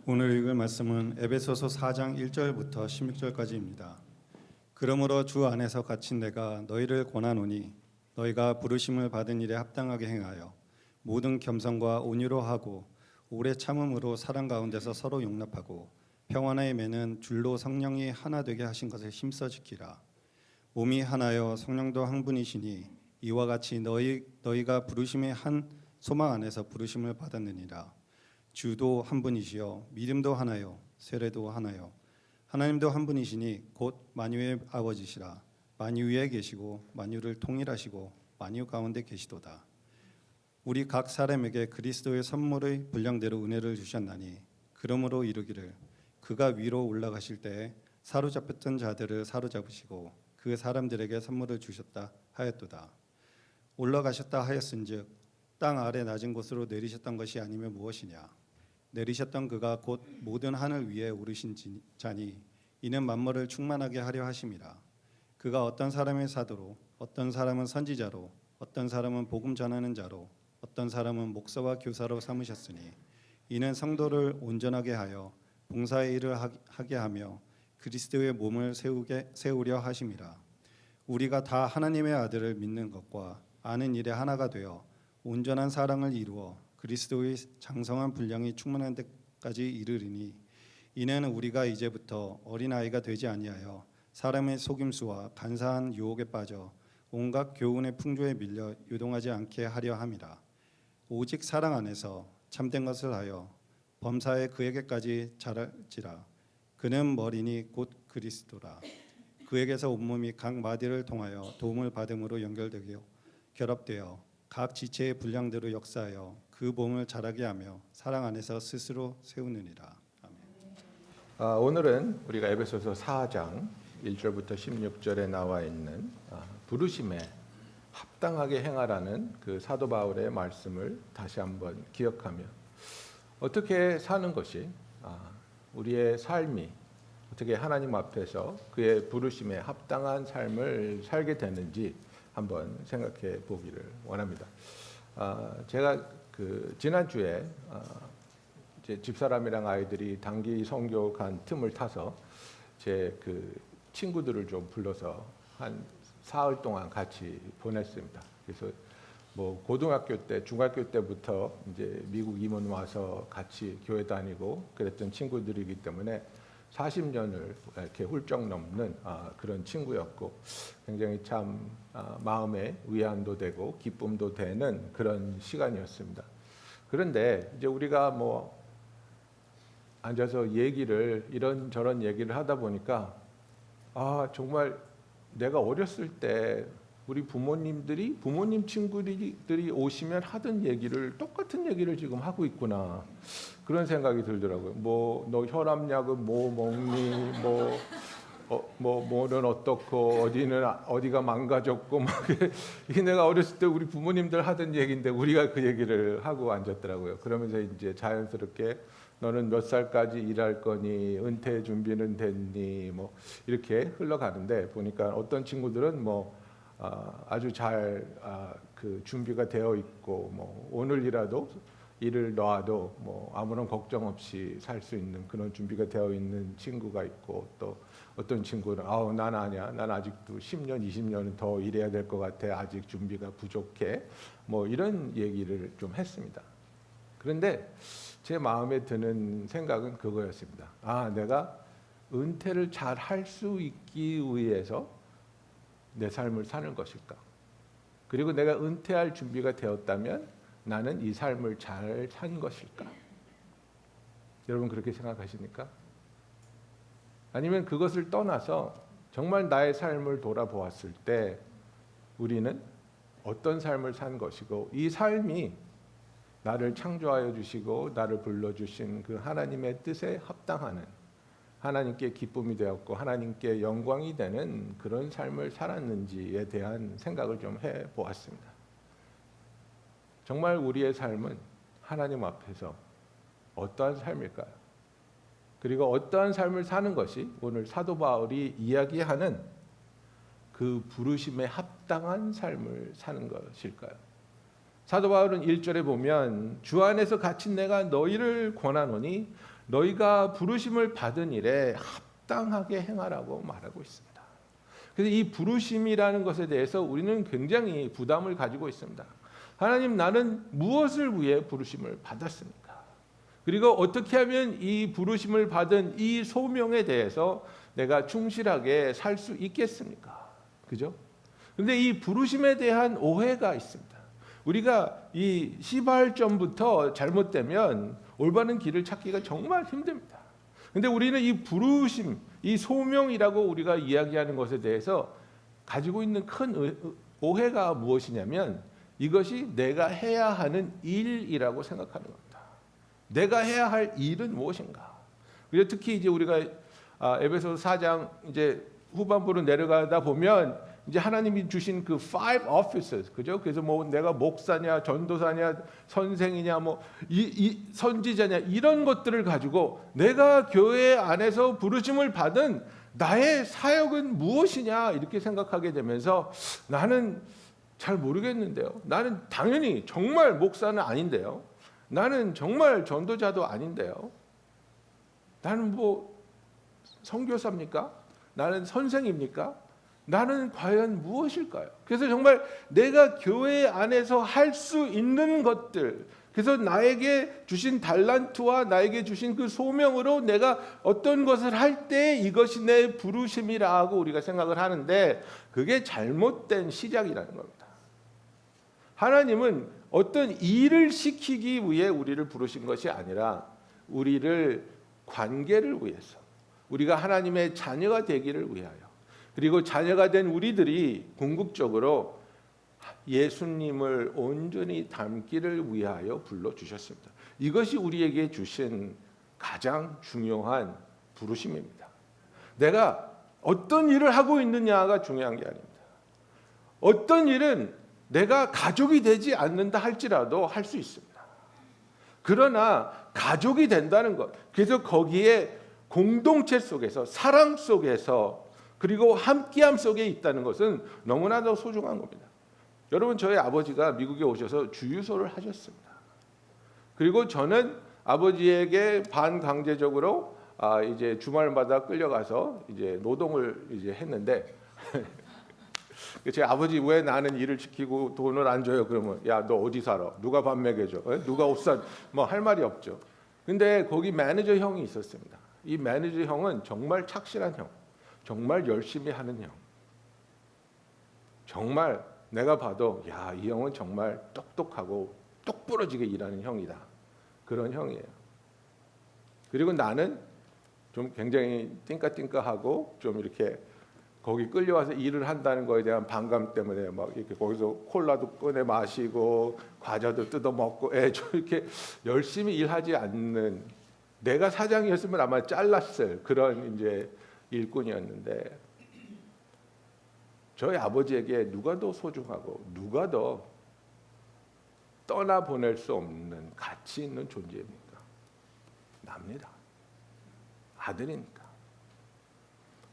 오늘 읽을 말씀은 에베소서 4장 1절부터 16절까지입니다. 그러므로 주 안에서 갇힌 내가 너희를 권하노니 너희가 부르심을 받은 일에 합당하게 행하여 모든 겸손과 온유로 하고 오래 참음으로 사랑 가운데서 서로 용납하고 평안의 매는 줄로 성령이 하나 되게 하신 것을 힘써 지키라. 몸이 하나여 성령도 한 분이시니 이와 같이 너희가 부르심의 한 소망 안에서 부르심을 받았느니라. 주도 한 분이시요 믿음도 하나요 세례도 하나요 하나님도 한 분이시니 곧 만유의 아버지시라. 만유 위에 계시고 만유를 통일하시고 만유 가운데 계시도다. 우리 각 사람에게 그리스도의 선물의 분량대로 은혜를 주셨나니 그러므로 이르기를 그가 위로 올라가실 때에 사로잡혔던 자들을 사로잡으시고 그 사람들에게 선물을 주셨다 하였도다. 올라가셨다 하였은즉 땅 아래 낮은 곳으로 내리셨던 것이 아니면 무엇이냐. 내리셨던 그가 곧 모든 하늘 위에 오르신 자니 이는 만물을 충만하게 하려 하심이라. 그가 어떤 사람의 사도로 어떤 사람은 선지자로 어떤 사람은 복음 전하는 자로 어떤 사람은 목사와 교사로 삼으셨으니 이는 성도를 온전하게 하여 봉사의 일을 하게 하며 그리스도의 몸을 세우려 하심이라. 우리가 다 하나님의 아들을 믿는 것과 아는 일에 하나가 되어 온전한 사랑을 이루어 그리스도의 장성한 분량이 충만한 데까지 이르리니 이는 우리가 이제부터 어린아이가 되지 아니하여 사람의 속임수와 간사한 유혹에 빠져 온갖 교훈의 풍조에 밀려 유동하지 않게 하려 함이라. 오직 사랑 안에서 참된 것을 하여 범사에 그에게까지 자랄지라. 그는 머리니 곧 그리스도라. 그에게서 온몸이 각 마디를 통하여 도움을 받음으로 연결되고 결합되어 각 지체의 분량대로 역사하여 그 몸을 자라게 하며 사랑 안에서 스스로 세우느니라. 아멘. 오늘은 우리가 에베소서 4장 1절부터 16절에 나와 있는 부르심에 합당하게 행하라는 그 사도 바울의 말씀을 다시 한번 기억하며 어떻게 사는 것이 우리의 삶이 어떻게 하나님 앞에서 그의 부르심에 합당한 삶을 살게 되는지 한번 생각해 보기를 원합니다. 제가 지난주에 제 집사람이랑 아이들이 단기 선교 간 틈을 타서 제 친구들을 좀 불러서 한 사흘 동안 같이 보냈습니다. 그래서 뭐 고등학교 때, 중학교 때부터 이제 미국 임원 와서 같이 교회 다니고 그랬던 친구들이기 때문에 40년을 이렇게 훌쩍 넘는 그런 친구였고 굉장히 참 마음에 위안도 되고 기쁨도 되는 그런 시간이었습니다. 그런데 이제 우리가 뭐 앉아서 이런저런 얘기를 하다 보니까 정말 내가 어렸을 때 우리 부모님 친구들이 오시면 하던 똑같은 얘기를 지금 하고 있구나. 그런 생각이 들더라고요. 뭐 너 혈압약은 뭐 먹니? 뭐는 어떻고 어디가 망가졌고 막 이게 내가 어렸을 때 우리 부모님들 하던 얘기인데 우리가 그 얘기를 하고 앉았더라고요. 그러면서 이제 자연스럽게 너는 몇 살까지 일할 거니? 은퇴 준비는 됐니? 뭐 이렇게 흘러가는데 보니까 어떤 친구들은 아주 잘 준비가 되어 있고 뭐 오늘이라도 일을 놔도 뭐 아무런 걱정 없이 살 수 있는 그런 준비가 되어 있는 친구가 있고 또 어떤 친구는 난 아니야. 난 아직도 10년, 20년은 더 일해야 될 것 같아. 아직 준비가 부족해. 뭐 이런 얘기를 좀 했습니다. 그런데 제 마음에 드는 생각은 그거였습니다. 내가 은퇴를 잘 할 수 있기 위해서 내 삶을 사는 것일까? 그리고 내가 은퇴할 준비가 되었다면 나는 이 삶을 잘 산 것일까? 여러분 그렇게 생각하십니까? 아니면 그것을 떠나서 정말 나의 삶을 돌아보았을 때 우리는 어떤 삶을 산 것이고 이 삶이 나를 창조하여 주시고 나를 불러주신 그 하나님의 뜻에 합당하는 하나님께 기쁨이 되었고 하나님께 영광이 되는 그런 삶을 살았는지에 대한 생각을 좀 해보았습니다. 정말 우리의 삶은 하나님 앞에서 어떠한 삶일까요? 그리고 어떠한 삶을 사는 것이 오늘 사도 바울이 이야기하는 그 부르심에 합당한 삶을 사는 것일까요? 사도 바울은 1절에 보면 주 안에서 갇힌 내가 너희를 권하노니 너희가 부르심을 받은 일에 합당하게 행하라고 말하고 있습니다. 그래서 이 부르심이라는 것에 대해서 우리는 굉장히 부담을 가지고 있습니다. 하나님, 나는 무엇을 위해 부르심을 받았습니까? 그리고 어떻게 하면 이 부르심을 받은 이 소명에 대해서 내가 충실하게 살 수 있겠습니까? 그죠? 그런데 이 부르심에 대한 오해가 있습니다. 우리가 이 시발점부터 잘못되면 올바른 길을 찾기가 정말 힘듭니다. 그런데 우리는 이 부르심, 이 소명이라고 우리가 이야기하는 것에 대해서 가지고 있는 큰 오해가 무엇이냐면 이것이 내가 해야 하는 일이라고 생각하는 겁니다. 내가 해야 할 일은 무엇인가? 그리고 특히 이제 우리가 에베소서 4장 이제 후반부로 내려가다 보면 이제 하나님이 주신 그 five offices, 그죠? 그래서 뭐 내가 목사냐, 전도사냐, 선생이냐, 뭐 이 선지자냐 이런 것들을 가지고 내가 교회 안에서 부르심을 받은 나의 사역은 무엇이냐 이렇게 생각하게 되면서 나는 잘 모르겠는데요. 나는 당연히 정말 목사는 아닌데요. 나는 정말 전도자도 아닌데요. 나는 뭐 선교사입니까? 나는 선생입니까? 나는 과연 무엇일까요? 그래서 정말 내가 교회 안에서 할 수 있는 것들, 그래서 나에게 주신 달란트와 나에게 주신 그 소명으로 내가 어떤 것을 할 때 이것이 내 부르심이라고 우리가 생각을 하는데 그게 잘못된 시작이라는 겁니다. 하나님은 어떤 일을 시키기 위해 우리를 부르신 것이 아니라 우리를 관계를 위해서, 우리가 하나님의 자녀가 되기를 위하여, 그리고 자녀가 된 우리들이 궁극적으로 예수님을 온전히 닮기를 위하여 불러주셨습니다. 이것이 우리에게 주신 가장 중요한 부르심입니다. 내가 어떤 일을 하고 있느냐가 중요한 게 아닙니다. 어떤 일은 내가 가족이 되지 않는다 할지라도 할 수 있습니다. 그러나 가족이 된다는 것, 그래서 거기에 공동체 속에서, 사랑 속에서, 그리고 함께함 속에 있다는 것은 너무나도 소중한 겁니다. 여러분, 저희 아버지가 미국에 오셔서 주유소를 하셨습니다. 그리고 저는 아버지에게 반강제적으로 이제 주말마다 끌려가서 이제 노동을 이제 했는데 제 아버지 왜 나는 일을 시키고 돈을 안 줘요? 그러면 야, 너 어디 살아? 누가 밥 먹여줘? 누가 옷 사? 뭐 할 말이 없죠. 근데 거기 매니저 형이 있었습니다. 이 매니저 형은 정말 착실한 형, 정말 열심히 하는 형. 정말 내가 봐도 야, 이 형은 정말 똑똑하고 똑부러지게 일하는 형이다. 그런 형이에요. 그리고 나는 좀 굉장히 띵까띵까하고 좀 이렇게 거기 끌려와서 일을 한다는 거에 대한 반감 때문에 막 이렇게 거기서 콜라도 꺼내 마시고 과자도 뜯어 먹고 이렇게 열심히 일하지 않는, 내가 사장이었으면 아마 잘랐을 그런 이제 일꾼이었는데 저희 아버지에게 누가 더 소중하고 누가 더 떠나보낼 수 없는 가치 있는 존재입니까? 납니다. 아들이니까.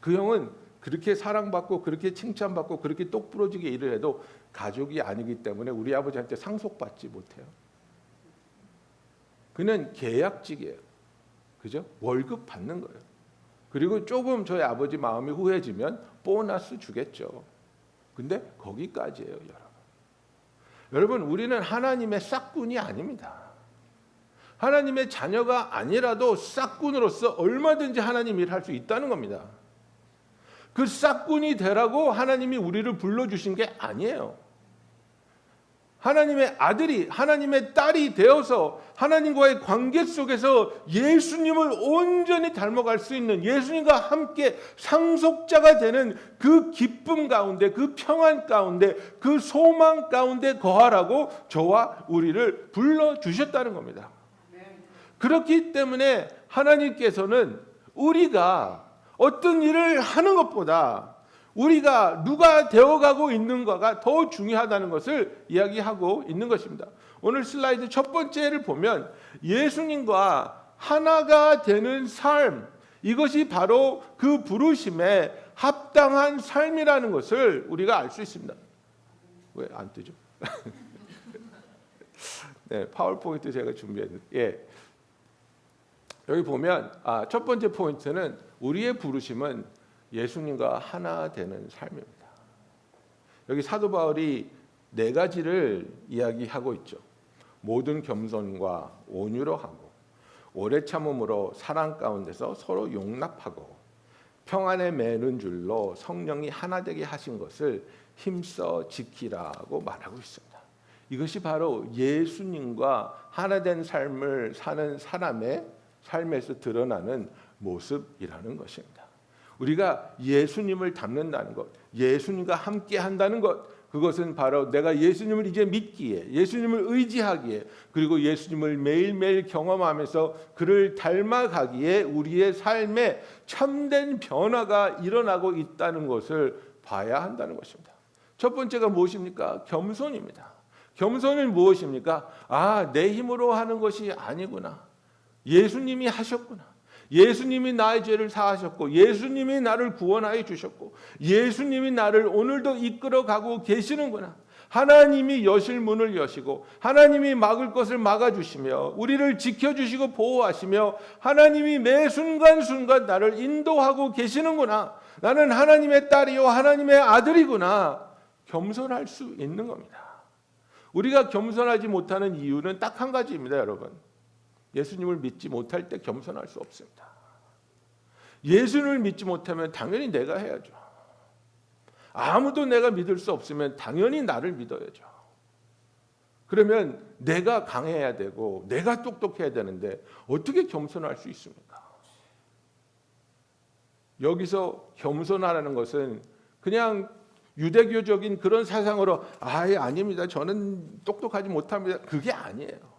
그 형은 그렇게 사랑받고 그렇게 칭찬받고 그렇게 똑부러지게 일을 해도 가족이 아니기 때문에 우리 아버지한테 상속받지 못해요. 그는 계약직이에요. 그죠? 월급 받는 거예요. 그리고 조금 저희 아버지 마음이 후해지면 보너스 주겠죠. 근데 거기까지예요, 여러분. 여러분, 우리는 하나님의 싹군이 아닙니다. 하나님의 자녀가 아니라도 싹군으로서 얼마든지 하나님 일을 할 수 있다는 겁니다. 그 싹군이 되라고 하나님이 우리를 불러주신 게 아니에요. 하나님의 아들이, 하나님의 딸이 되어서 하나님과의 관계 속에서 예수님을 온전히 닮아갈 수 있는, 예수님과 함께 상속자가 되는 그 기쁨 가운데, 그 평안 가운데, 그 소망 가운데 거하라고 저와 우리를 불러주셨다는 겁니다. 그렇기 때문에 하나님께서는 우리가 어떤 일을 하는 것보다 우리가 누가 되어가고 있는가가 더 중요하다는 것을 이야기하고 있는 것입니다. 오늘 슬라이드 첫 번째를 보면 예수님과 하나가 되는 삶, 이것이 바로 그 부르심에 합당한 삶이라는 것을 우리가 알 수 있습니다. 왜 안 뜨죠? 네, 파워포인트 제가 준비했는데, 여기 보면 첫 번째 포인트는 우리의 부르심은 예수님과 하나 되는 삶입니다. 여기 사도 바울이 네 가지를 이야기하고 있죠. 모든 겸손과 온유로 하고 오래 참음으로 사랑 가운데서 서로 용납하고 평안에 매는 줄로 성령이 하나 되게 하신 것을 힘써 지키라고 말하고 있습니다. 이것이 바로 예수님과 하나 된 삶을 사는 사람의 삶에서 드러나는 모습이라는 것입니다. 우리가 예수님을 닮는다는 것, 예수님과 함께 한다는 것, 그것은 바로 내가 예수님을 이제 믿기에, 예수님을 의지하기에, 그리고 예수님을 매일매일 경험하면서 그를 닮아가기에 우리의 삶에 참된 변화가 일어나고 있다는 것을 봐야 한다는 것입니다. 첫 번째가 무엇입니까? 겸손입니다. 겸손은 무엇입니까? 내 힘으로 하는 것이 아니구나. 예수님이 하셨구나. 예수님이 나의 죄를 사하셨고 예수님이 나를 구원하여 주셨고 예수님이 나를 오늘도 이끌어가고 계시는구나. 하나님이 여실 문을 여시고 하나님이 막을 것을 막아주시며 우리를 지켜주시고 보호하시며 하나님이 매 순간순간 나를 인도하고 계시는구나. 나는 하나님의 딸이요 하나님의 아들이구나. 겸손할 수 있는 겁니다. 우리가 겸손하지 못하는 이유는 딱 한 가지입니다, 여러분. 예수님을 믿지 못할 때 겸손할 수 없습니다. 예수님을 믿지 못하면 당연히 내가 해야죠. 아무도 내가 믿을 수 없으면 당연히 나를 믿어야죠. 그러면 내가 강해야 되고 내가 똑똑해야 되는데 어떻게 겸손할 수 있습니까? 여기서 겸손하라는 것은 그냥 유대교적인 그런 사상으로 아닙니다. 저는 똑똑하지 못합니다. 그게 아니에요.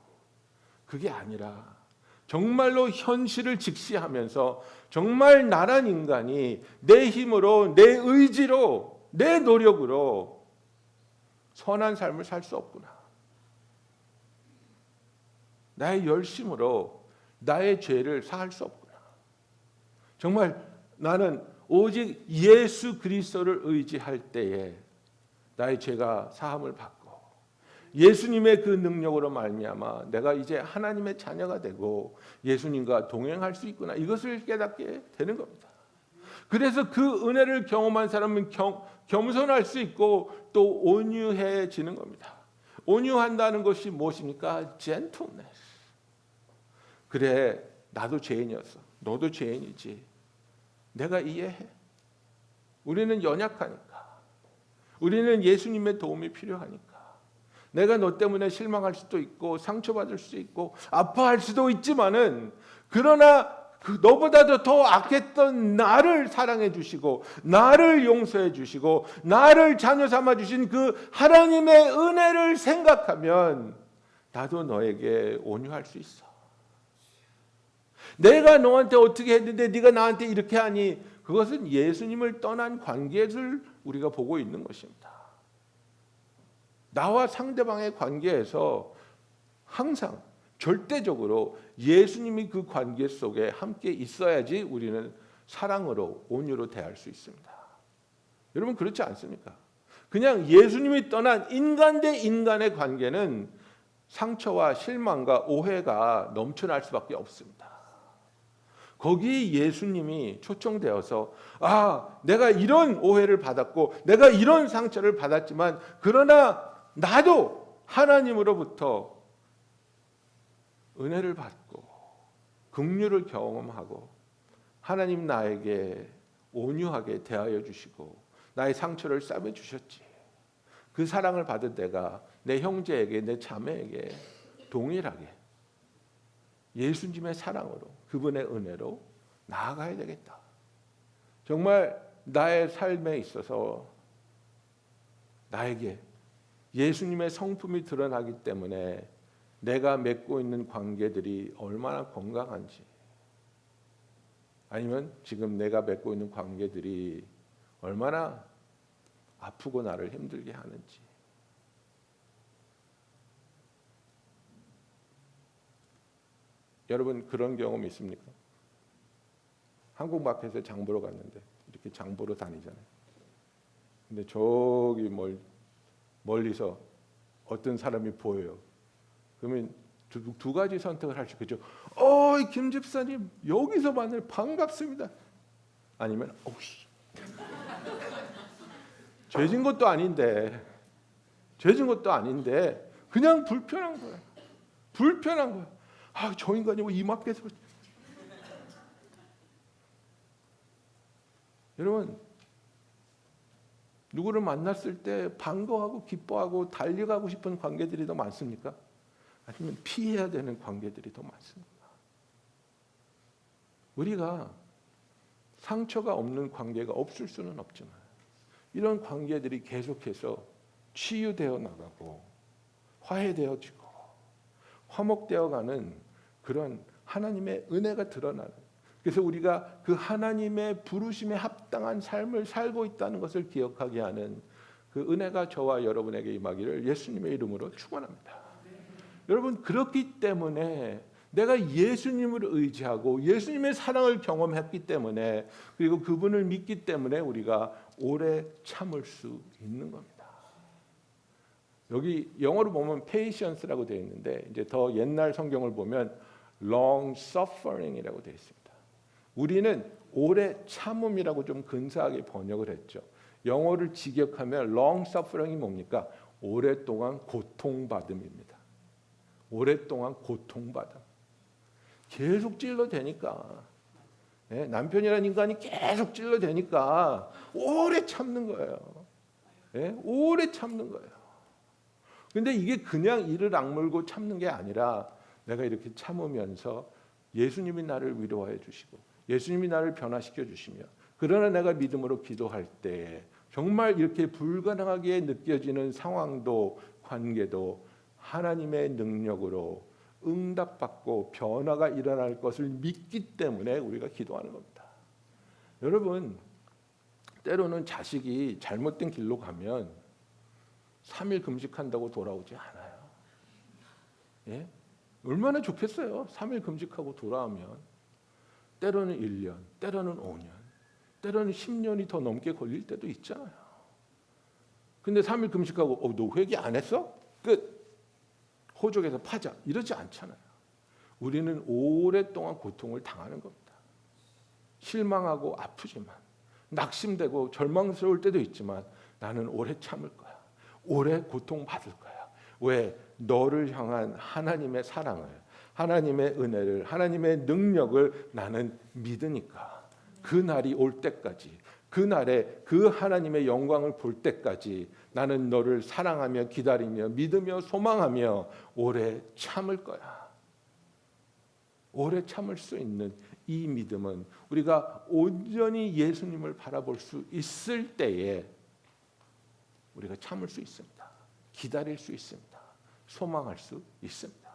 그게 아니라 정말로 현실을 직시하면서 정말 나란 인간이 내 힘으로, 내 의지로, 내 노력으로 선한 삶을 살 수 없구나. 나의 열심으로 나의 죄를 사할 수 없구나. 정말 나는 오직 예수 그리스도를 의지할 때에 나의 죄가 사함을 받고 예수님의 그 능력으로 말미암아 내가 이제 하나님의 자녀가 되고 예수님과 동행할 수 있구나. 이것을 깨닫게 되는 겁니다. 그래서 그 은혜를 경험한 사람은 겸손할 수 있고 또 온유해지는 겁니다. 온유한다는 것이 무엇입니까? gentleness. 그래, 나도 죄인이었어. 너도 죄인이지. 내가 이해해. 우리는 연약하니까. 우리는 예수님의 도움이 필요하니까. 내가 너 때문에 실망할 수도 있고 상처받을 수도 있고 아파할 수도 있지만은 그러나 너보다도 더 악했던 나를 사랑해 주시고 나를 용서해 주시고 나를 자녀 삼아 주신 그 하나님의 은혜를 생각하면 나도 너에게 온유할 수 있어. 내가 너한테 어떻게 했는데 네가 나한테 이렇게 하니, 그것은 예수님을 떠난 관계를 우리가 보고 있는 것입니다. 나와 상대방의 관계에서 항상 절대적으로 예수님이 그 관계 속에 함께 있어야지 우리는 사랑으로 온유로 대할 수 있습니다. 여러분 그렇지 않습니까? 그냥 예수님이 떠난 인간 대 인간의 관계는 상처와 실망과 오해가 넘쳐날 수밖에 없습니다. 거기 예수님이 초청되어서 내가 이런 오해를 받았고 내가 이런 상처를 받았지만 그러나 나도 하나님으로부터 은혜를 받고 긍휼을 경험하고 하나님 나에게 온유하게 대하여 주시고 나의 상처를 싸매 주셨지. 그 사랑을 받은 내가 내 형제에게 내 자매에게 동일하게 예수님의 사랑으로 그분의 은혜로 나아가야 되겠다. 정말 나의 삶에 있어서 나에게 예수님의 성품이 드러나기 때문에 내가 맺고 있는 관계들이 얼마나 건강한지, 아니면 지금 내가 맺고 있는 관계들이 얼마나 아프고 나를 힘들게 하는지. 여러분 그런 경험 있습니까? 한국 마켓에 장 보러 갔는데 이렇게 장 보러 다니잖아요. 근데 저기 멀리서 어떤 사람이 보여요. 그러면 두 가지 선택을 할 수 있겠죠. 김 집사님 여기서 만나요. 반갑습니다. 아니면 어우씨 죄진 것도 아닌데 그냥 불편한 거야. 저 인간이 뭐 입 앞에서. 여러분, 누구를 만났을 때 반가워하고 기뻐하고 달려가고 싶은 관계들이 더 많습니까? 아니면 피해야 되는 관계들이 더 많습니까? 우리가 상처가 없는 관계가 없을 수는 없지만 이런 관계들이 계속해서 치유되어 나가고 화해되어지고 화목되어가는 그런 하나님의 은혜가 드러나는, 그래서 우리가 그 하나님의 부르심에 합당한 삶을 살고 있다는 것을 기억하게 하는 그 은혜가 저와 여러분에게 임하기를 예수님의 이름으로 축원합니다. 여러분, 그렇기 때문에 내가 예수님을 의지하고 예수님의 사랑을 경험했기 때문에, 그리고 그분을 믿기 때문에 우리가 오래 참을 수 있는 겁니다. 여기 영어로 보면 patience라고 되어 있는데 이제 더 옛날 성경을 보면 long suffering이라고 되어 있습니다. 우리는 오래 참음이라고 좀 근사하게 번역을 했죠. 영어를 직역하면 long suffering이 뭡니까? 오랫동안 고통받음입니다. 오랫동안 고통받음. 계속 찔러대니까, 남편이라는 인간이 계속 찔러대니까 오래 참는 거예요. 오래 참는 거예요. 근데 이게 그냥 이를 악물고 참는 게 아니라 내가 이렇게 참으면서 예수님이 나를 위로해 주시고 예수님이 나를 변화시켜 주시며, 그러나 내가 믿음으로 기도할 때 정말 이렇게 불가능하게 느껴지는 상황도 관계도 하나님의 능력으로 응답받고 변화가 일어날 것을 믿기 때문에 우리가 기도하는 겁니다. 여러분, 때로는 자식이 잘못된 길로 가면 3일 금식한다고 돌아오지 않아요. 얼마나 좋겠어요. 3일 금식하고 돌아오면. 때로는 1년, 때로는 5년, 때로는 10년이 더 넘게 걸릴 때도 있잖아요. 근데 3일 금식하고 너 회개 안 했어? 끝. 호적에서 파자. 이러지 않잖아요. 우리는 오랫동안 고통을 당하는 겁니다. 실망하고 아프지만, 낙심되고 절망스러울 때도 있지만 나는 오래 참을 거야. 오래 고통받을 거야. 왜? 너를 향한 하나님의 사랑을, 하나님의 은혜를, 하나님의 능력을 나는 믿으니까. 그 날이 올 때까지, 그 날에 그 하나님의 영광을 볼 때까지 나는 너를 사랑하며 기다리며 믿으며 소망하며 오래 참을 거야. 오래 참을 수 있는 이 믿음은 우리가 온전히 예수님을 바라볼 수 있을 때에 우리가 참을 수 있습니다. 기다릴 수 있습니다. 소망할 수 있습니다.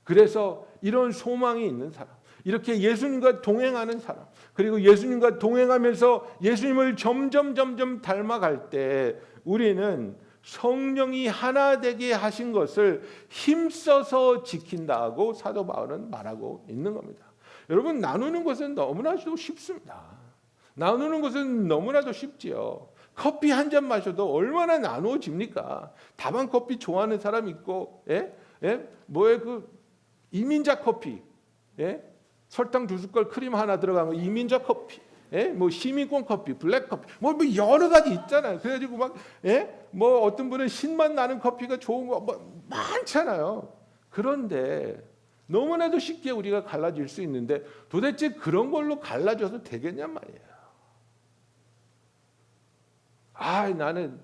그래서 이런 소망이 있는 사람, 이렇게 예수님과 동행하는 사람, 그리고 예수님과 동행하면서 예수님을 점점 닮아갈 때 우리는 성령이 하나 되게 하신 것을 힘써서 지킨다고 사도 바울은 말하고 있는 겁니다. 여러분, 나누는 것은 너무나도 쉽습니다. 나누는 것은 너무나도 쉽지요. 커피 한 잔 마셔도 얼마나 나누어집니까? 다방 커피 좋아하는 사람 있고, 이민자 커피, 설탕 2숟갈 크림 하나 들어간 거 이민자 커피, 시민권 커피, 블랙 커피, 뭐 여러 가지 있잖아요. 그래가지고 어떤 분은 신맛 나는 커피가 좋은 거 많잖아요. 그런데 너무나도 쉽게 우리가 갈라질 수 있는데 도대체 그런 걸로 갈라져도 되겠냔 말이에요. 나는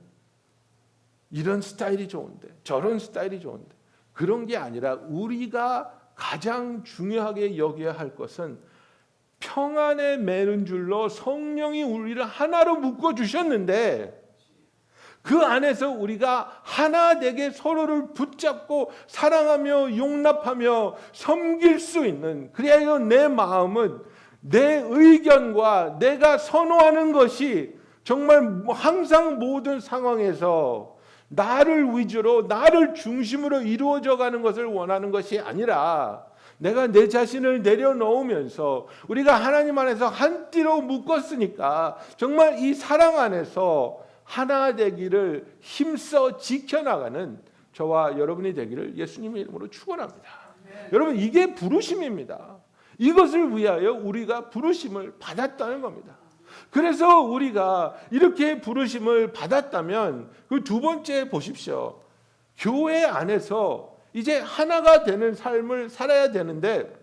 이런 스타일이 좋은데 저런 스타일이 좋은데, 그런 게 아니라 우리가 가장 중요하게 여겨야 할 것은 평안에 매는 줄로 성령이 우리를 하나로 묶어 주셨는데 그 안에서 우리가 하나 되게 서로를 붙잡고 사랑하며 용납하며 섬길 수 있는, 그래야 내 마음은 내 의견과 내가 선호하는 것이 정말 항상 모든 상황에서 나를 위주로 나를 중심으로 이루어져 가는 것을 원하는 것이 아니라 내가 내 자신을 내려놓으면서 우리가 하나님 안에서 한 띠로 묶었으니까 정말 이 사랑 안에서 하나 되기를 힘써 지켜나가는 저와 여러분이 되기를 예수님의 이름으로 축원합니다. 여러분 이게 부르심입니다. 이것을 위하여 우리가 부르심을 받았다는 겁니다. 그래서 우리가 이렇게 부르심을 받았다면 그 두 번째 보십시오. 교회 안에서 이제 하나가 되는 삶을 살아야 되는데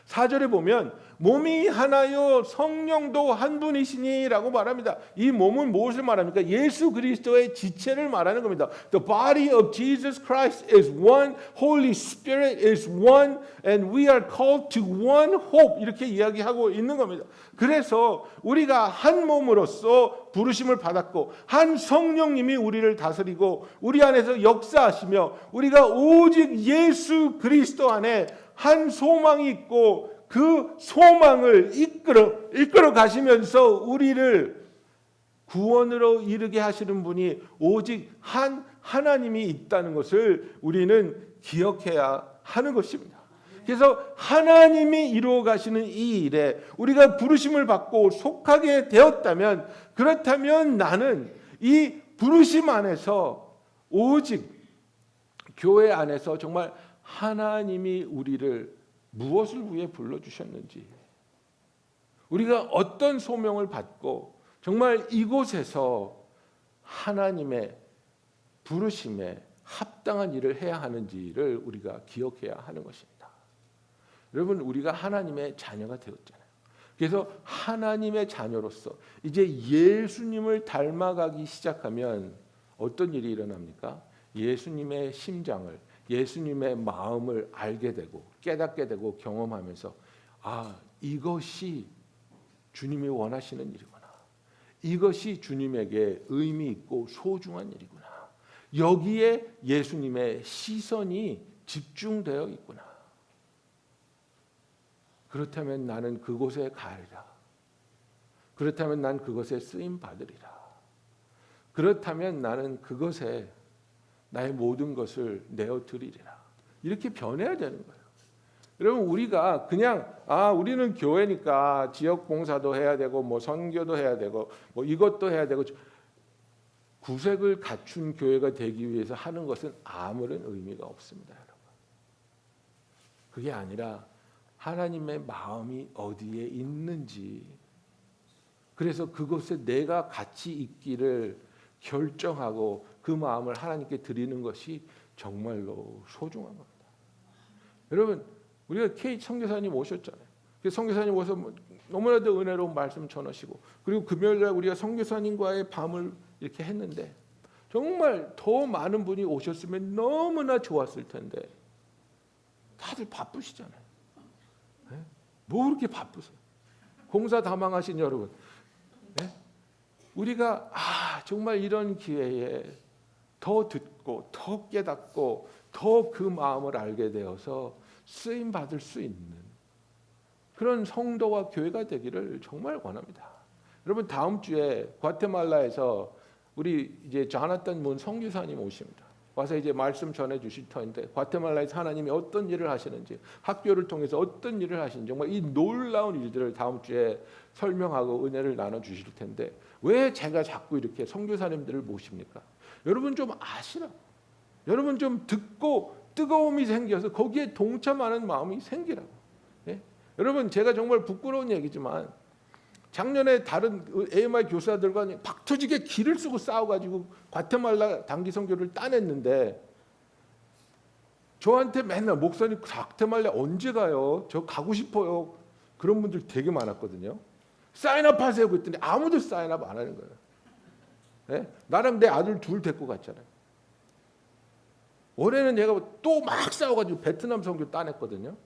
4절에 보면 몸이 하나요 성령도 한 분이시니라고 말합니다. 이 몸은 무엇을 말합니까? 예수 그리스도의 지체를 말하는 겁니다. The body of Jesus Christ is one, Holy Spirit is one, and we are called to one hope. 이렇게 이야기하고 있는 겁니다. 그래서 우리가 한 몸으로서 부르심을 받았고 한 성령님이 우리를 다스리고 우리 안에서 역사하시며 우리가 오직 예수 그리스도 안에 한 소망이 있고 그 소망을 이끌어 가시면서 우리를 구원으로 이르게 하시는 분이 오직 한 하나님이 있다는 것을 우리는 기억해야 하는 것입니다. 그래서 하나님이 이루어 가시는 이 일에 우리가 부르심을 받고 속하게 되었다면 그렇다면 나는 이 부르심 안에서 오직 교회 안에서 정말 하나님이 우리를 무엇을 위해 불러주셨는지 우리가 어떤 소명을 받고 정말 이곳에서 하나님의 부르심에 합당한 일을 해야 하는지를 우리가 기억해야 하는 것입니다. 여러분 우리가 하나님의 자녀가 되었잖아요. 그래서 하나님의 자녀로서 이제 예수님을 닮아가기 시작하면 어떤 일이 일어납니까? 예수님의 심장을 예수님의 마음을 알게 되고 깨닫게 되고 경험하면서 아 이것이 주님이 원하시는 일이구나. 이것이 주님에게 의미 있고 소중한 일이구나. 여기에 예수님의 시선이 집중되어 있구나. 그렇다면 나는 그곳에 가리라. 그렇다면 난 그것에 쓰임 받으리라. 그렇다면 나는 그것에 나의 모든 것을 내어 드리리라. 이렇게 변해야 되는 거예요. 여러분 우리가 그냥 우리는 교회니까 지역 봉사도 해야 되고 뭐 선교도 해야 되고 뭐 이것도 해야 되고 구색을 갖춘 교회가 되기 위해서 하는 것은 아무런 의미가 없습니다, 여러분. 그게 아니라 하나님의 마음이 어디에 있는지 그래서 그곳에 내가 같이 있기를 결정하고 그 마음을 하나님께 드리는 것이 정말로 소중한 겁니다. 여러분 우리가 K 선교사님 오셨잖아요. 그 선교사님 오셔서 너무나도 은혜로운 말씀 전하시고 그리고 금요일날 우리가 선교사님과의 밤을 이렇게 했는데 정말 더 많은 분이 오셨으면 너무나 좋았을 텐데 다들 바쁘시잖아요. 네? 뭐 그렇게 바쁘세요? 공사 다망하신 여러분, 네? 우리가 정말 이런 기회에 더 듣고 더 깨닫고 더 그 마음을 알게 되어서 쓰임 받을 수 있는 그런 성도와 교회가 되기를 정말 원합니다. 여러분 다음 주에 과테말라에서 우리 이제 조나탄 문 선교사님 오십니다. 와서 이제 말씀 전해 주실 터인데 과테말라에서 하나님이 어떤 일을 하시는지 학교를 통해서 어떤 일을 하시는지 정말 이 놀라운 일들을 다음 주에 설명하고 은혜를 나눠 주실 텐데 왜 제가 자꾸 이렇게 선교사님들을 모십니까? 여러분 좀 아시라고. 여러분 좀 듣고 뜨거움이 생겨서 거기에 동참하는 마음이 생기라고. 예? 여러분 제가 정말 부끄러운 얘기지만 작년에 다른 AMI 교사들과 박터지게 기를 쓰고 싸워가지고 과테말라 단기 선교를 따냈는데 저한테 맨날 목사님 과테말라 언제 가요? 저 가고 싶어요. 그런 분들 되게 많았거든요. 사인업 하세요 그랬더니 아무도 사인업 안 하는 거예요. 네? 나랑 내 아들 둘 데리고 갔잖아요. 올해는 내가 또 막 싸워가지고 베트남 선교 따냈거든요.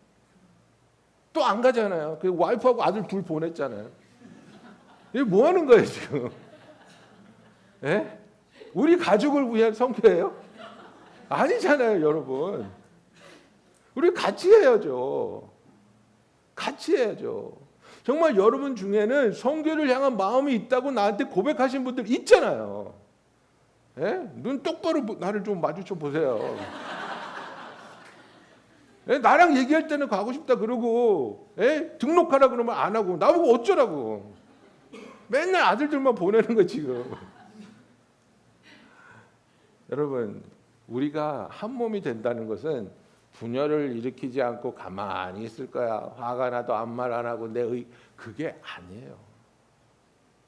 또 안 가잖아요. 그 와이프하고 아들 둘 보냈잖아요. 이게 뭐 하는 거예요 지금? 예? 우리 가족을 위한 선교예요? 아니잖아요, 여러분. 우리 같이 해야죠. 같이 해야죠. 정말 여러분 중에는 선교를 향한 마음이 있다고 나한테 고백하신 분들 있잖아요. 예? 눈 똑바로 나를 좀 마주쳐 보세요. 예? 나랑 얘기할 때는 가고 싶다 그러고 예? 등록하라 그러면 안 하고 나보고 어쩌라고. 맨날 아들들만 보내는 거 지금. 여러분 우리가 한 몸이 된다는 것은 분열을 일으키지 않고 가만히 있을 거야. 화가 나도 아무 말 안 하고 그게 아니에요.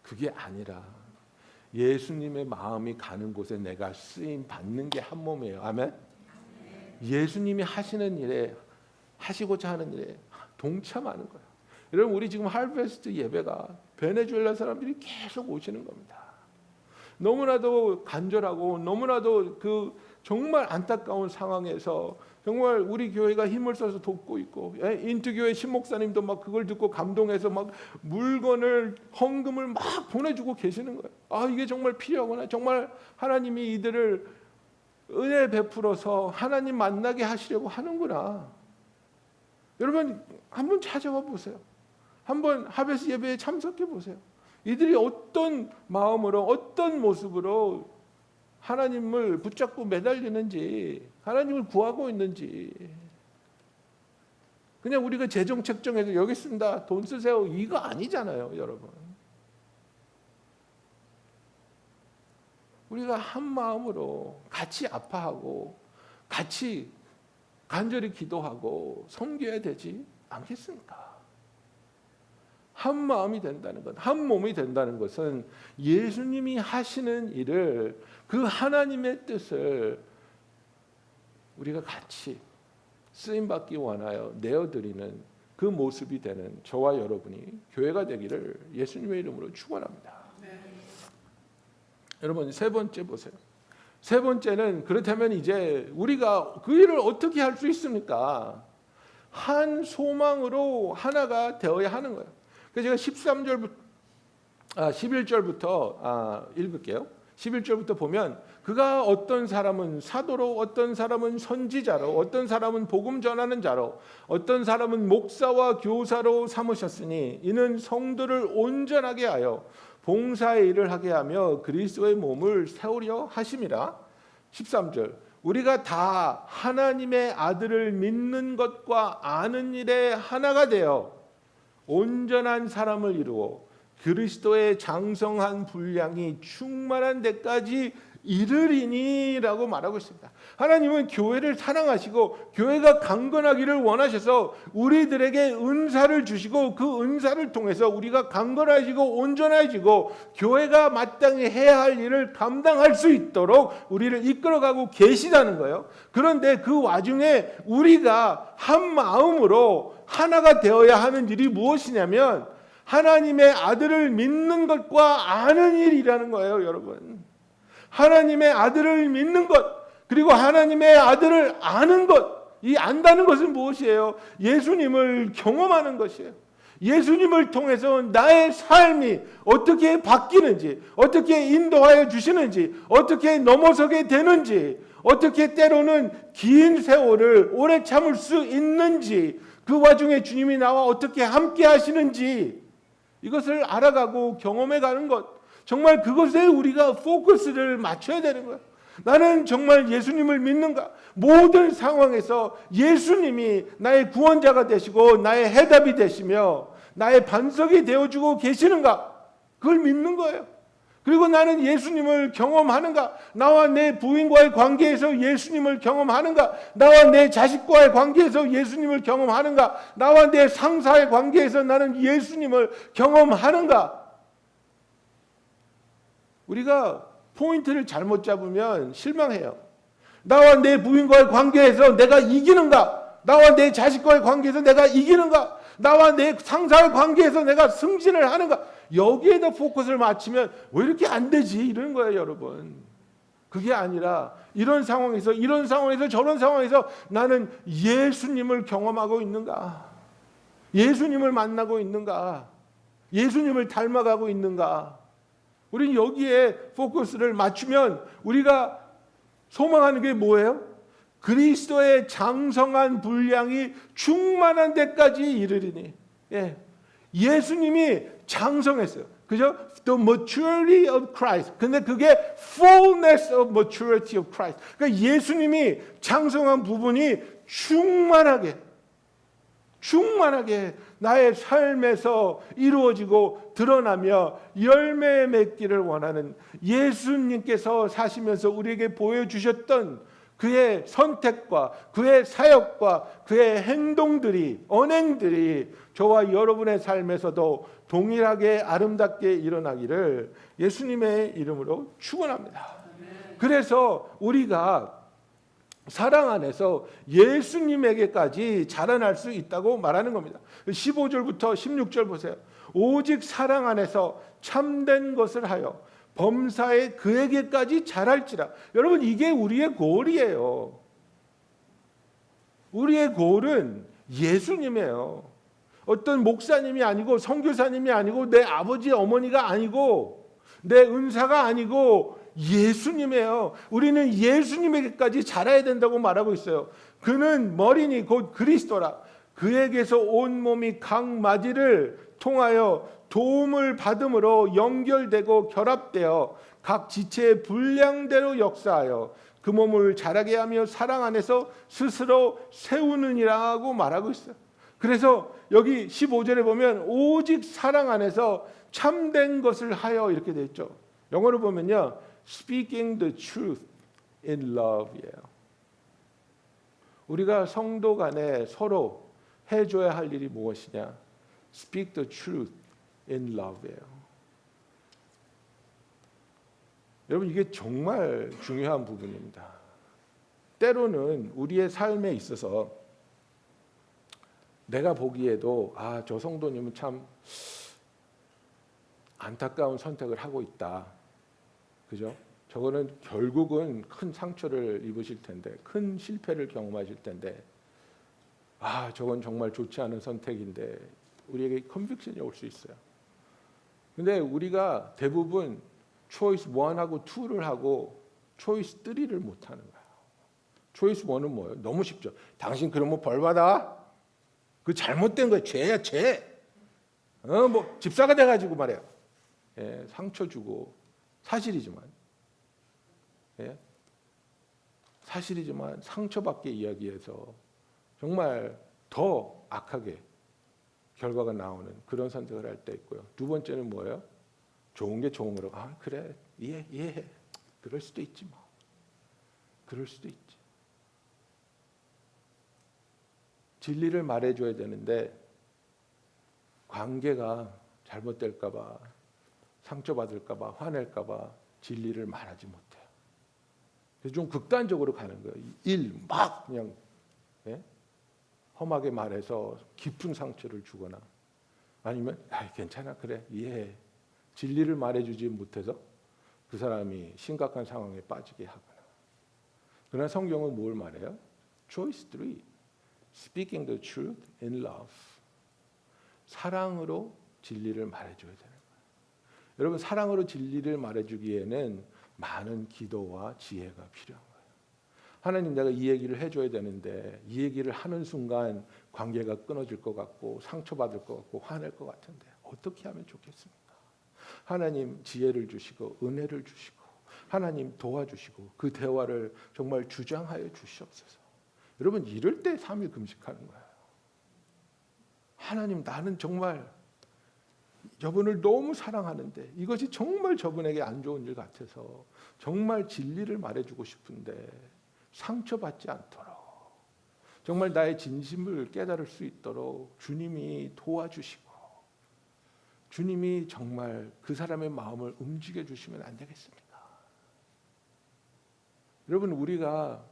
그게 아니라 예수님의 마음이 가는 곳에 내가 쓰임 받는 게 한 몸이에요. 아멘. 예수님이 하시는 일에, 하시고자 하는 일에 동참하는 거예요. 여러분, 우리 지금 할베스트 예배가 베네수엘라 사람들이 계속 오시는 겁니다. 너무나도 간절하고 너무나도 그 정말 안타까운 상황에서 정말 우리 교회가 힘을 써서 돕고 있고, 인투교회 신목사님도 막 그걸 듣고 감동해서 막 물건을, 헌금을 막 보내주고 계시는 거예요. 아, 이게 정말 필요하구나. 정말 하나님이 이들을 은혜 베풀어서 하나님 만나게 하시려고 하는구나. 여러분, 한번 찾아와 보세요. 한번 하베스 예배에 참석해 보세요. 이들이 어떤 마음으로, 어떤 모습으로 하나님을 붙잡고 매달리는지, 하나님을 구하고 있는지. 그냥 우리가 재정 책정해서 여기 있습니다, 돈 쓰세요, 이거 아니잖아요, 여러분. 우리가 한 마음으로 같이 아파하고 같이 간절히 기도하고 섬겨야 되지 않겠습니까? 한 마음이 된다는 것, 한 몸이 된다는 것은 예수님이 하시는 일을, 그 하나님의 뜻을 우리가 같이 쓰임받기 원하여 내어드리는 그 모습이 되는 저와 여러분이 교회가 되기를 예수님의 이름으로 축원합니다. 여러분, 세 번째 보세요. 세 번째는, 그렇다면 이제 우리가 그 일을 어떻게 할 수 있습니까? 한 소망으로 하나가 되어야 하는 거예요. 그래서 제가 11절부터 읽을게요. 11절부터 보면, 그가 어떤 사람은 사도로, 어떤 사람은 선지자로, 어떤 사람은 복음 전하는 자로, 어떤 사람은 목사와 교사로 삼으셨으니 이는 성도를 온전하게 하여 봉사의 일을 하게 하며 그리스도의 몸을 세우려 하심이라. 13절, 우리가 다 하나님의 아들을 믿는 것과 아는 일에 하나가 되어 온전한 사람을 이루어 그리스도의 장성한 분량이 충만한 데까지 이르리니라고 말하고 있습니다. 하나님은 교회를 사랑하시고 교회가 강건하기를 원하셔서 우리들에게 은사를 주시고, 그 은사를 통해서 우리가 강건해지고 온전해지고 교회가 마땅히 해야 할 일을 감당할 수 있도록 우리를 이끌어가고 계시다는 거예요. 그런데 그 와중에 우리가 한 마음으로 하나가 되어야 하는 일이 무엇이냐면 하나님의 아들을 믿는 것과 아는 일이라는 거예요, 여러분. 하나님의 아들을 믿는 것, 그리고 하나님의 아들을 아는 것. 이 안다는 것은 무엇이에요? 예수님을 경험하는 것이에요. 예수님을 통해서 나의 삶이 어떻게 바뀌는지, 어떻게 인도하여 주시는지, 어떻게 넘어서게 되는지, 어떻게 때로는 긴 세월을 오래 참을 수 있는지, 그 와중에 주님이 나와 어떻게 함께 하시는지, 이것을 알아가고 경험해 가는 것, 정말 그것에 우리가 포커스를 맞춰야 되는 거예요. 나는 정말 예수님을 믿는가? 모든 상황에서 예수님이 나의 구원자가 되시고 나의 해답이 되시며 나의 반석이 되어주고 계시는가? 그걸 믿는 거예요. 그리고 나는 예수님을 경험하는가? 나와 내 부인과의 관계에서 예수님을 경험하는가? 나와 내 자식과의 관계에서 예수님을 경험하는가? 나와 내 상사의 관계에서 나는 예수님을 경험하는가? 우리가 포인트를 잘못 잡으면 실망해요. 나와 내 부인과의 관계에서 내가 이기는가? 나와 내 자식과의 관계에서 내가 이기는가? 나와 내 상사의 관계에서 내가 승진을 하는가? 여기에다 포커스를 맞추면 왜 이렇게 안 되지? 이러는 거예요, 여러분. 그게 아니라 이런 상황에서 저런 상황에서 나는 예수님을 경험하고 있는가? 예수님을 만나고 있는가? 예수님을 닮아가고 있는가? 우리는 여기에 포커스를 맞추면 우리가 소망하는 게 뭐예요? 그리스도의 장성한 분량이 충만한 데까지 이르리니. 예. 예수님이 장성했어요. 그죠? The maturity of Christ. 근데 그게 fullness of maturity of Christ. 그러니까 예수님이 장성한 부분이 충만하게 나의 삶에서 이루어지고 드러나며 열매 맺기를 원하는, 예수님께서 사시면서 우리에게 보여주셨던 그의 선택과 그의 사역과 그의 행동들이, 언행들이 저와 여러분의 삶에서도 동일하게 아름답게 일어나기를 예수님의 이름으로 축원합니다. 그래서 우리가 사랑 안에서 예수님에게까지 자라날 수 있다고 말하는 겁니다. 15절부터 16절 보세요. 오직 사랑 안에서 참된 것을 하여 범사에 그에게까지 자랄지라. 여러분, 이게 우리의 골이에요. 우리의 골은 예수님이에요. 어떤 목사님이 아니고 선교사님이 아니고 내 아버지 어머니가 아니고 내 은사가 아니고 예수님이에요. 우리는 예수님에게까지 자라야 된다고 말하고 있어요. 그는 머리니 곧 그리스도라. 그에게서 온 몸이 각 마디를 통하여 도움을 받음으로 연결되고 결합되어 각 지체의 분량대로 역사하여 그 몸을 자라게 하며 사랑 안에서 스스로 세우느니라고 말하고 있어요. 그래서 여기 15절에 보면 오직 사랑 안에서 참된 것을 하여 이렇게 돼 있죠. 영어로 보면요, speaking the truth in love예요. 우리가 성도 간에 서로 해줘야 할 일이 무엇이냐? Speak the truth in love예요. 여러분, 이게 정말 중요한 부분입니다. 때로는 우리의 삶에 있어서 내가 보기에도 저 성도님은 참 안타까운 선택을 하고 있다. 그죠? 저거는 결국은 큰 상처를 입으실 텐데, 큰 실패를 경험하실 텐데, 저건 정말 좋지 않은 선택인데 우리에게 컨빅션이 올 수 있어요. 근데 우리가 대부분 초이스 1하고 2를 하고 초이스 3를 못 하는 거예요. 초이스 1은 뭐예요? 너무 쉽죠. 당신 그러면 벌 받아. 그 잘못된 거야. 죄야, 죄. 뭐 집사가 돼 가지고 말이에요. 예, 상처 주고 사실이지만 상처받게 이야기해서 정말 더 악하게 결과가 나오는 그런 선택을 할 때 있고요. 두 번째는 뭐예요? 좋은 게 좋은 거로. 그래, 이해해. 그럴 수도 있지 뭐. 그럴 수도 있지. 진리를 말해줘야 되는데 관계가 잘못될까 봐, 상처받을까 봐, 화낼까 봐 진리를 말하지 못해요. 그래서 좀 극단적으로 가는 거예요. 막 그냥 험하게 말해서 깊은 상처를 주거나, 아니면 괜찮아, 그래, 이해해. 진리를 말해주지 못해서 그 사람이 심각한 상황에 빠지게 하거나. 그러나 성경은 뭘 말해요? Choice 3. Speaking the truth in love. 사랑으로 진리를 말해줘야 되는 거예요. 여러분, 사랑으로 진리를 말해주기에는 많은 기도와 지혜가 필요한 거예요. 하나님, 내가 이 얘기를 해줘야 되는데 이 얘기를 하는 순간 관계가 끊어질 것 같고 상처받을 것 같고 화낼 것 같은데 어떻게 하면 좋겠습니까? 하나님, 지혜를 주시고 은혜를 주시고 하나님 도와주시고 그 대화를 정말 주장하여 주시옵소서. 여러분, 이럴 때 3일 금식하는 거예요. 하나님, 나는 정말 저분을 너무 사랑하는데 이것이 정말 저분에게 안 좋은 일 같아서 정말 진리를 말해주고 싶은데 상처받지 않도록, 정말 나의 진심을 깨달을 수 있도록 주님이 도와주시고 주님이 정말 그 사람의 마음을 움직여 주시면 안 되겠습니까? 여러분, 우리가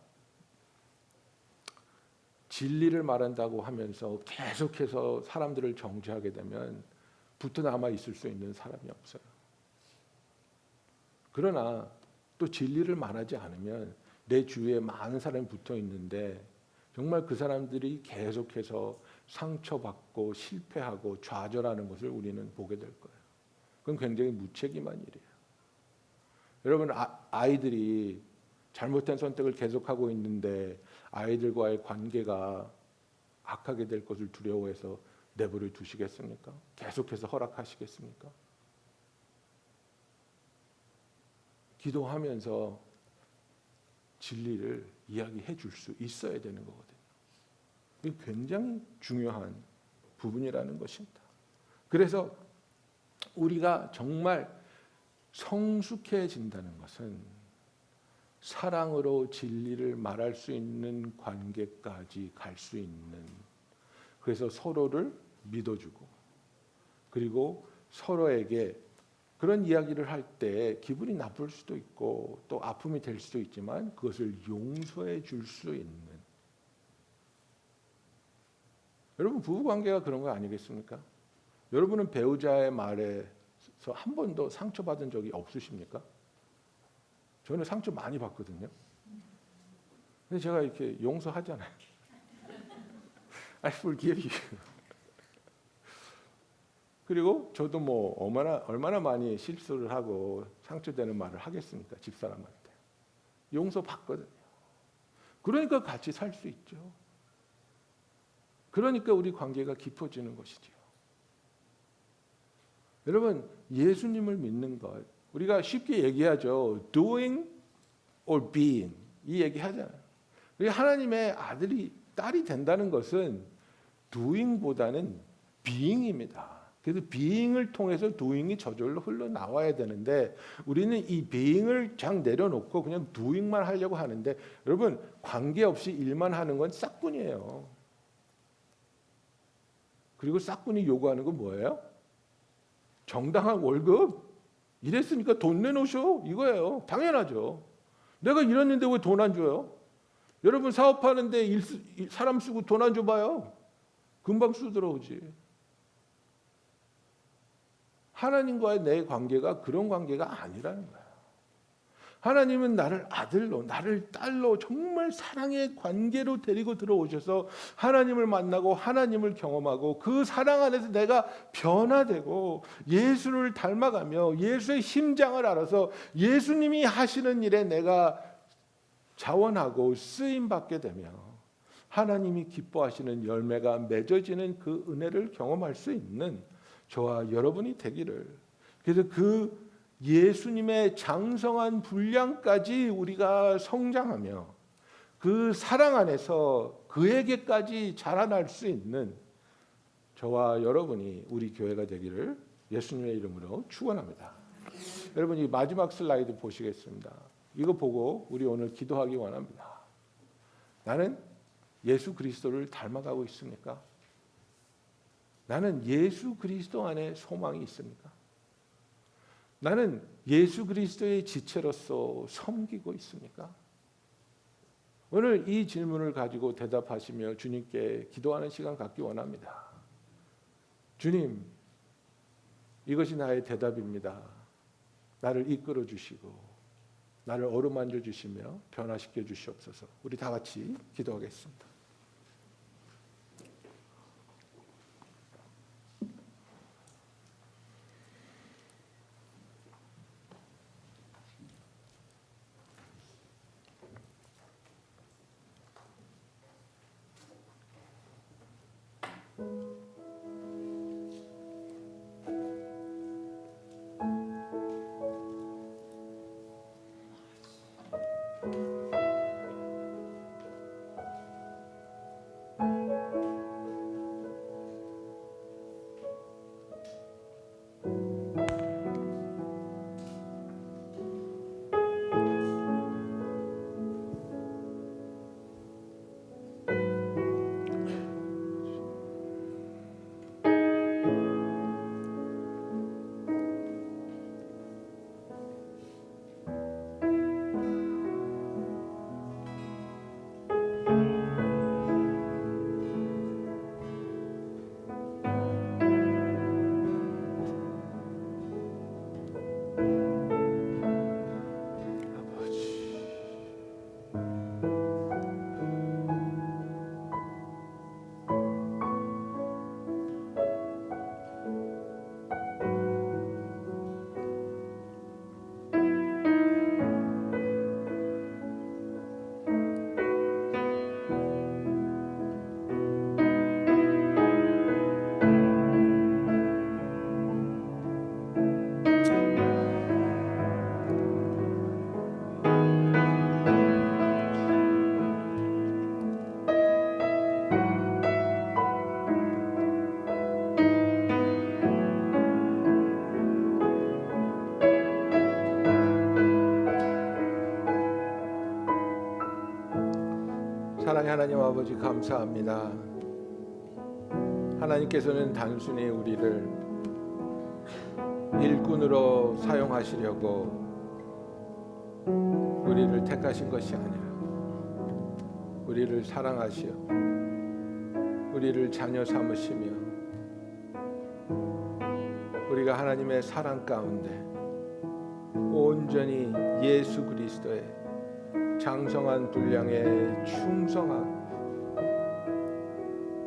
진리를 말한다고 하면서 계속해서 사람들을 정죄하게 되면 붙어 남아 있을 수 있는 사람이 없어요. 그러나 또 진리를 말하지 않으면 내 주위에 많은 사람이 붙어 있는데 정말 그 사람들이 계속해서 상처받고 실패하고 좌절하는 것을 우리는 보게 될 거예요. 그건 굉장히 무책임한 일이에요. 여러분, 아이들이 잘못된 선택을 계속하고 있는데 아이들과의 관계가 악하게 될 것을 두려워해서 내버려 두시겠습니까? 계속해서 허락하시겠습니까? 기도하면서 진리를 이야기해 줄 수 있어야 되는 거거든요. 이게 굉장히 중요한 부분이라는 것입니다. 그래서 우리가 정말 성숙해진다는 것은 사랑으로 진리를 말할 수 있는 관계까지 갈 수 있는, 그래서 서로를 믿어주고, 그리고 서로에게 그런 이야기를 할 때 기분이 나쁠 수도 있고 또 아픔이 될 수도 있지만 그것을 용서해 줄 수 있는, 여러분 부부관계가 그런 거 아니겠습니까? 여러분은 배우자의 말에서 한 번도 상처받은 적이 없으십니까? 저는 상처 많이 받거든요. 근데 제가 이렇게 용서하잖아요. I forgive you. 그리고 저도 뭐 얼마나 많이 실수를 하고 상처되는 말을 하겠습니까? 집사람한테. 용서받거든요. 그러니까 같이 살 수 있죠. 그러니까 우리 관계가 깊어지는 것이죠. 여러분, 예수님을 믿는 것, 우리가 쉽게 얘기하죠. doing or being, 이 얘기 하잖아요. 하나님의 아들이 딸이 된다는 것은 doing보다는 being입니다. 그래서 being을 통해서 doing이 저절로 흘러나와야 되는데 우리는 이 being을 쫙 내려놓고 그냥 doing만 하려고 하는데, 여러분 관계없이 일만 하는 건 싹군이에요. 그리고 싹군이 요구하는 건 뭐예요? 정당한 월급. 일했으니까 돈 내놓으셔, 이거예요. 당연하죠. 내가 일했는데 왜 돈 안 줘요? 여러분 사업하는데 사람 쓰고 돈 안 줘봐요. 금방 수 들어오지. 하나님과의 내 관계가 그런 관계가 아니라는 거예요. 하나님은 나를 아들로, 나를 딸로 정말 사랑의 관계로 데리고 들어오셔서 하나님을 만나고 하나님을 경험하고 그 사랑 안에서 내가 변화되고 예수를 닮아가며 예수의 심장을 알아서 예수님이 하시는 일에 내가 자원하고 쓰임받게 되며 하나님이 기뻐하시는 열매가 맺어지는 그 은혜를 경험할 수 있는 저와 여러분이 되기를. 그래서 그 예수님의 장성한 분량까지 우리가 성장하며 그 사랑 안에서 그에게까지 자라날 수 있는 저와 여러분이 우리 교회가 되기를 예수님의 이름으로 축원합니다. 여러분 이 마지막 슬라이드 보시겠습니다. 이거 보고 우리 오늘 기도하기 원합니다. 나는 예수 그리스도를 닮아가고 있습니까? 나는 예수 그리스도 안에 소망이 있습니까? 나는 예수 그리스도의 지체로서 섬기고 있습니까? 오늘 이 질문을 가지고 대답하시며 주님께 기도하는 시간 갖기 원합니다. 주님, 이것이 나의 대답입니다. 나를 이끌어 주시고 나를 어루만져 주시며 변화시켜 주시옵소서. 우리 다 같이 기도하겠습니다. 사랑의 하나님 아버지 감사합니다. 하나님께서는 단순히 우리를 일꾼으로 사용하시려고 우리를 택하신 것이 아니라 우리를 사랑하시어 우리를 자녀 삼으시며 우리가 하나님의 사랑 가운데 온전히 예수 그리스도의 장성한 분량에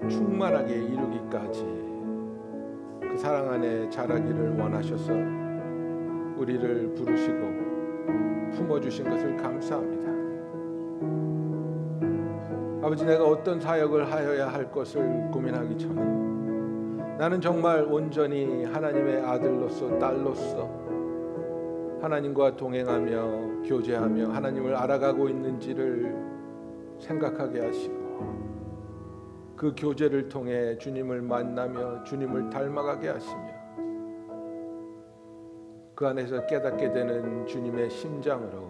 충만하게 이루기까지 그 사랑 안에 자라기를 원하셔서 우리를 부르시고 품어주신 것을 감사합니다. 아버지, 내가 어떤 사역을 하여야 할 것을 고민하기 전에 나는 정말 온전히 하나님의 아들로서 딸로서 하나님과 동행하며 교제하며 하나님을 알아가고 있는지를 생각하게 하시고 그 교제를 통해 주님을 만나며 주님을 닮아가게 하시며 그 안에서 깨닫게 되는 주님의 심장으로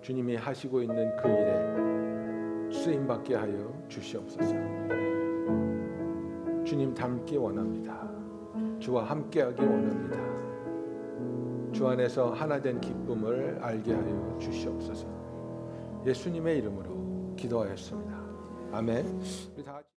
주님이 하시고 있는 그 일에 쓰임받게 하여 주시옵소서. 주님 닮기 원합니다. 주와 함께하기 원합니다. 주 안에서 하나된 기쁨을 알게 하여 주시옵소서. 예수님의 이름으로 기도하였습니다. 아멘. 우리 다 같이